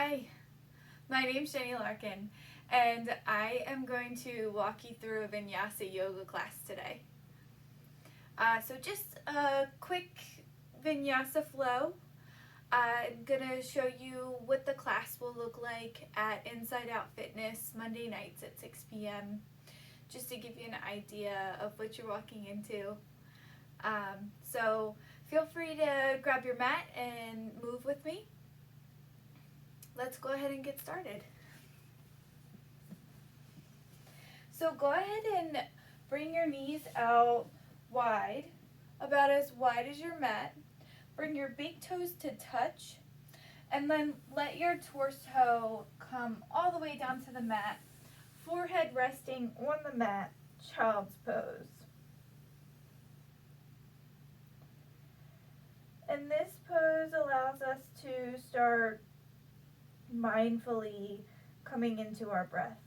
Hi, my name's Jenny Larkin, and I am going to walk you through a Vinyasa yoga class today. So just a quick Vinyasa flow. I'm going to show you what the class will look like at Inside Out Fitness Monday nights at 6 p.m. just to give you an idea of what you're walking into. So feel free to grab your mat and move with me. Let's go ahead and get started. So go ahead and bring your knees out wide, about as wide as your mat. Bring your big toes to touch, and then let your torso come all the way down to the mat, forehead resting on the mat, child's pose. And this pose allows us to start mindfully coming into our breath.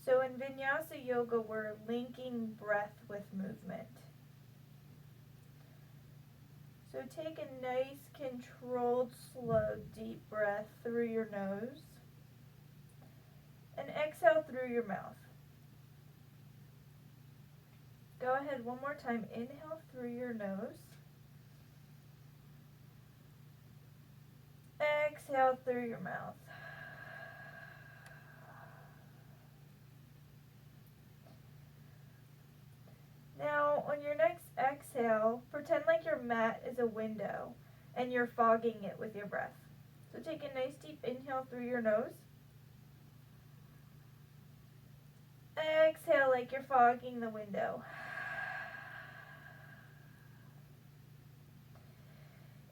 So in Vinyasa Yoga, we're linking breath with movement. So take a nice, controlled, slow, deep breath through your nose and exhale through your mouth. Go ahead one more time. Inhale through your nose. Exhale through your mouth. Now, on your next exhale, pretend like your mat is a window and you're fogging it with your breath. So take a nice deep inhale through your nose. Exhale like you're fogging the window.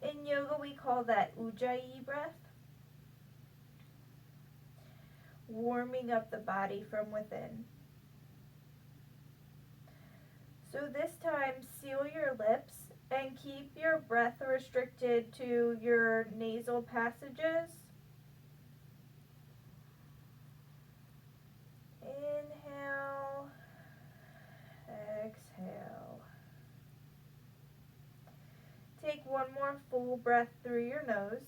In yoga, we call that Ujjayi breath. Warming up the body from within. So this time, seal your lips and keep your breath restricted to your nasal passages. Inhale, exhale. Take one more full breath through your nose.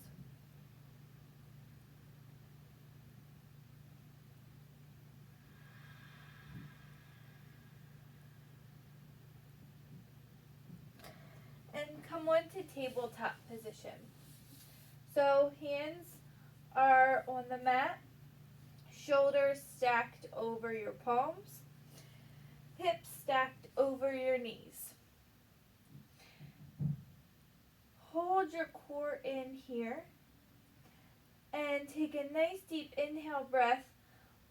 And come on to tabletop position. So hands are on the mat, shoulders stacked over your palms, hips stacked over your knees. Hold your core in here and take a nice deep inhale breath.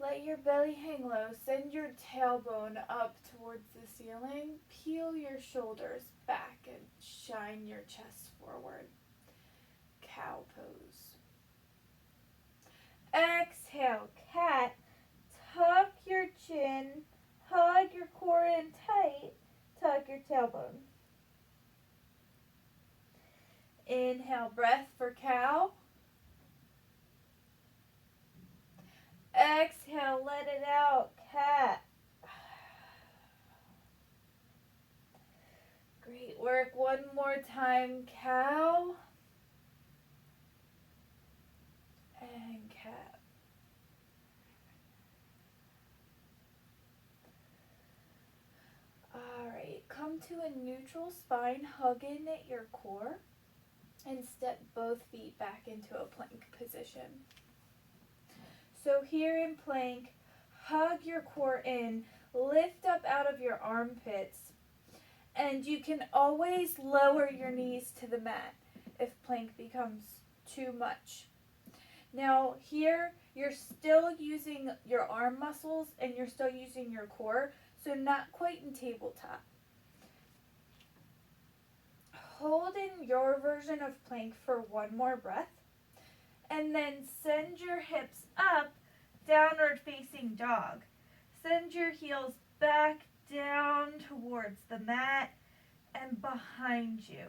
Let your belly hang low. Send your tailbone up towards the ceiling. Peel your shoulders back and shine your chest forward. Cow pose. Exhale, cat. Tuck your chin. Hug your core in tight. Tuck your tailbone. Inhale, breath for cow. Exhale, let it out, cat. Great work. One more time, cow. And cat. Alright, come to a neutral spine, hug in at your core, and step both feet back into a plank position. So here in plank, hug your core in, lift up out of your armpits, and you can always lower your knees to the mat if plank becomes too much. Now here, you're still using your arm muscles and you're still using your core, so not quite in tabletop. Hold in your version of plank for one more breath, and then send your hips up, downward facing dog. Send your heels back down towards the mat and behind you.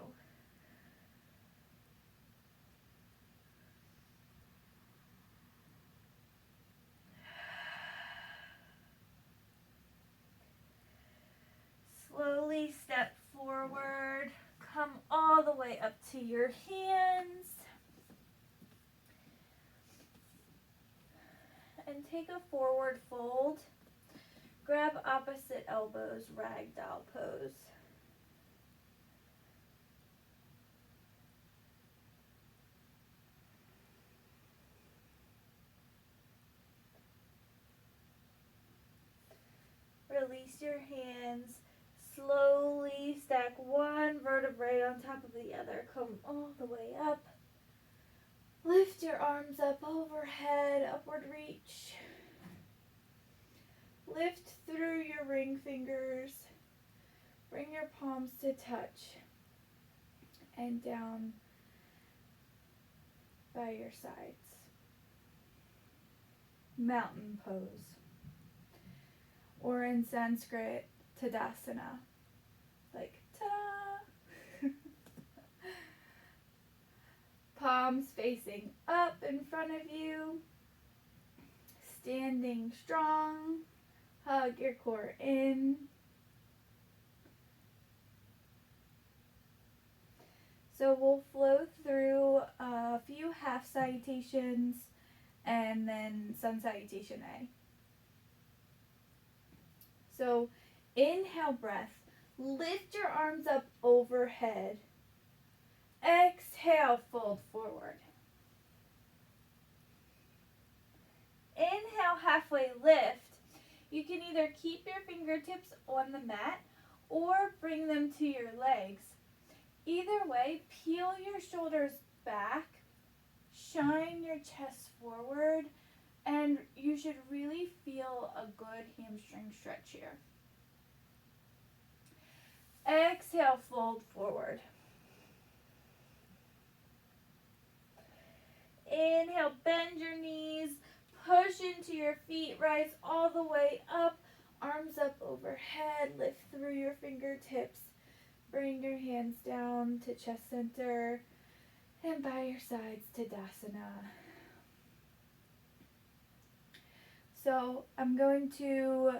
Slowly step forward, come all the way up to your hands, and take a forward fold. Grab opposite elbows, ragdoll pose. Release your hands. Slowly stack one vertebrae on top of the other. Come all the way up. Lift your arms up overhead, upward reach. Lift through your ring fingers. Bring your palms to touch. And down by your sides. Mountain pose. Or in Sanskrit, Tadasana. Like, ta-da! Palms facing up in front of you. Standing strong. Hug your core in. So we'll flow through a few half salutations and then sun salutation A. So inhale breath. Lift your arms up overhead. Exhale, fold forward. Inhale, halfway lift. You can either keep your fingertips on the mat or bring them to your legs. Either way, peel your shoulders back, shine your chest forward, and you should really feel a good hamstring stretch here. Exhale, fold forward. Inhale, bend your knees, push into your feet, rise all the way up, arms up overhead, lift through your fingertips. Bring your hands down to chest center and by your sides to Tadasana. So I'm going to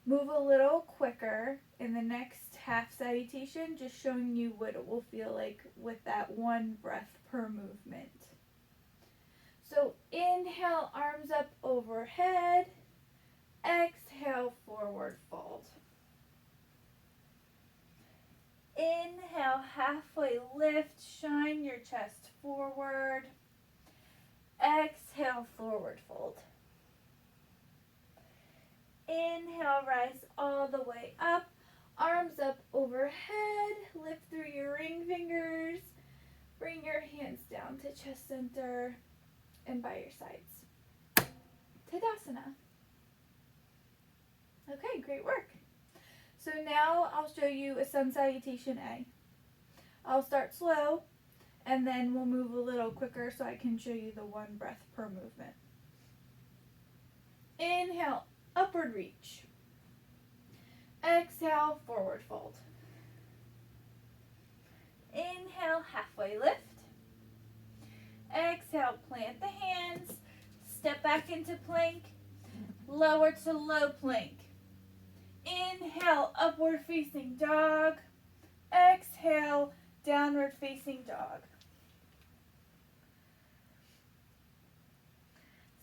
move a little quicker in the next half salutation, just showing you what it will feel like with that one breath per movement. So inhale, arms up overhead. Exhale, forward fold. Inhale, halfway lift, shine your chest forward. Exhale, forward fold. Inhale, rise all the way up, arms up overhead, lift through your ring fingers, bring your hands down to chest center and by your sides. Tadasana. Okay, great work. So now I'll show you a sun salutation A. I'll start slow and then we'll move a little quicker so I can show you the one breath per movement. Inhale, upward reach. Exhale, forward fold. Inhale, halfway lift. Exhale, plant the hands. Step back into plank. Lower to low plank. Inhale, upward facing dog. Exhale, downward facing dog.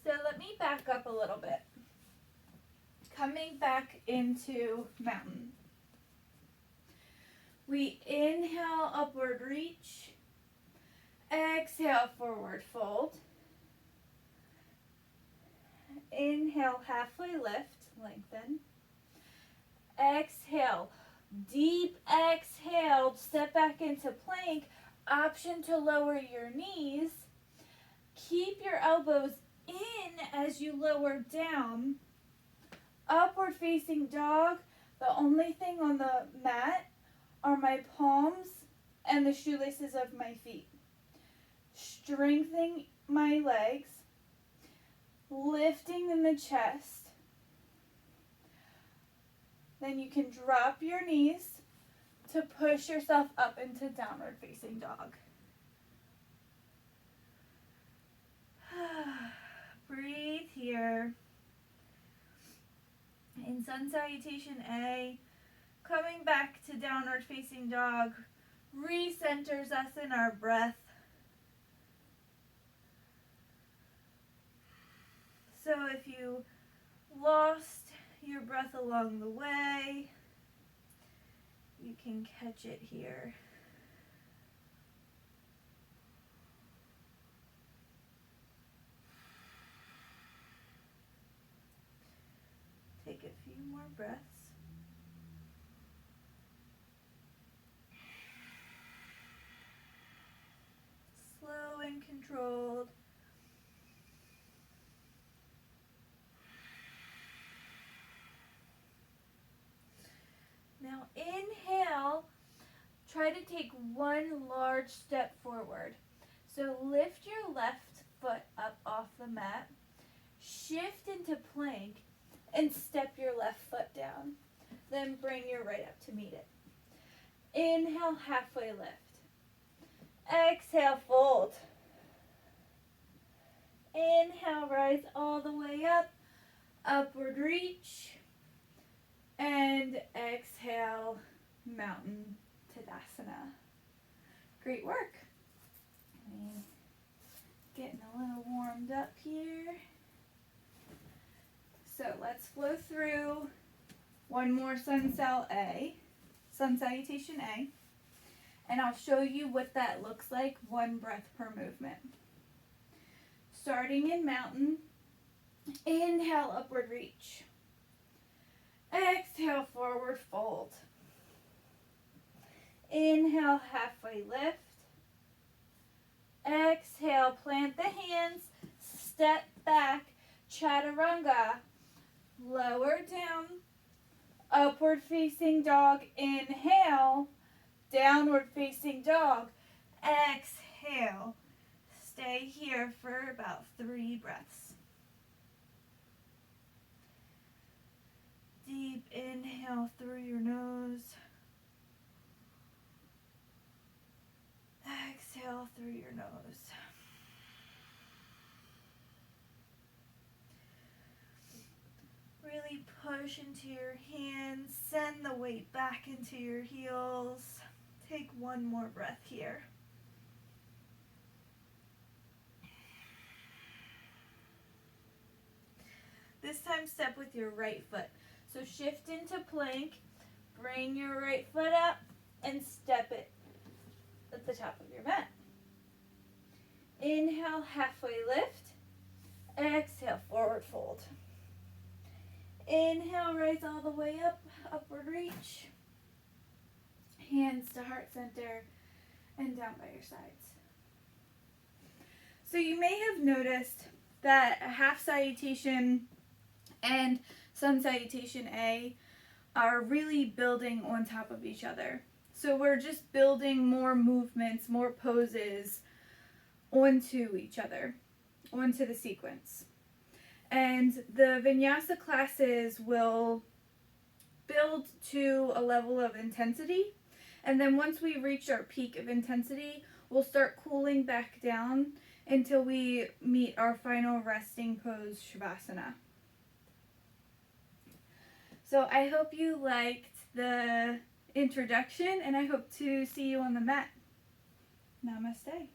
So let me back up a little bit. Coming back into mountain. We inhale, upward reach. Exhale, forward fold. Inhale, halfway lift, lengthen. Exhale, deep exhale, step back into plank. Option to lower your knees. Keep your elbows in as you lower down. Upward facing dog. The only thing on the mat are my palms and the shoelaces of my feet. Strengthening my legs. Lifting in the chest. Then you can drop your knees to push yourself up into downward facing dog. Breathe here. In sun salutation A, coming back to downward facing dog, recenters us in our breath. So if you lost your breath along the way, you can catch it here. Take a few more breaths. Slow and controlled. Now inhale, try to take one large step forward. So lift your left foot up off the mat, shift into plank, and step your left foot down. Then bring your right up to meet it. Inhale, halfway lift. Exhale, fold. Inhale, rise all the way up, upward reach. And exhale, mountain Tadasana. Great work. Getting a little warmed up here. So let's flow through one more sun salutation A. And I'll show you what that looks like, one breath per movement. Starting in mountain, inhale, upward reach. Exhale, forward fold. Inhale, halfway lift. Exhale, plant the hands, step back, chaturanga. Lower down, upward facing dog, inhale, downward facing dog, exhale. Stay here for about 3 breaths. Deep inhale through your nose. Exhale through your nose. Really push into your hands. Send the weight back into your heels. Take one more breath here. This time step with your right foot. So shift into plank, bring your right foot up, and step it at the top of your mat. Inhale, halfway lift. Exhale, forward fold. Inhale, rise all the way up, upward reach. Hands to heart center and down by your sides. So you may have noticed that a half salutation and sun salutation A are really building on top of each other. So we're just building more movements, more poses onto each other, onto the sequence. And the vinyasa classes will build to a level of intensity. And then once we reach our peak of intensity, we'll start cooling back down until we meet our final resting pose, Shavasana. So I hope you liked the introduction, and I hope to see you on the mat. Namaste.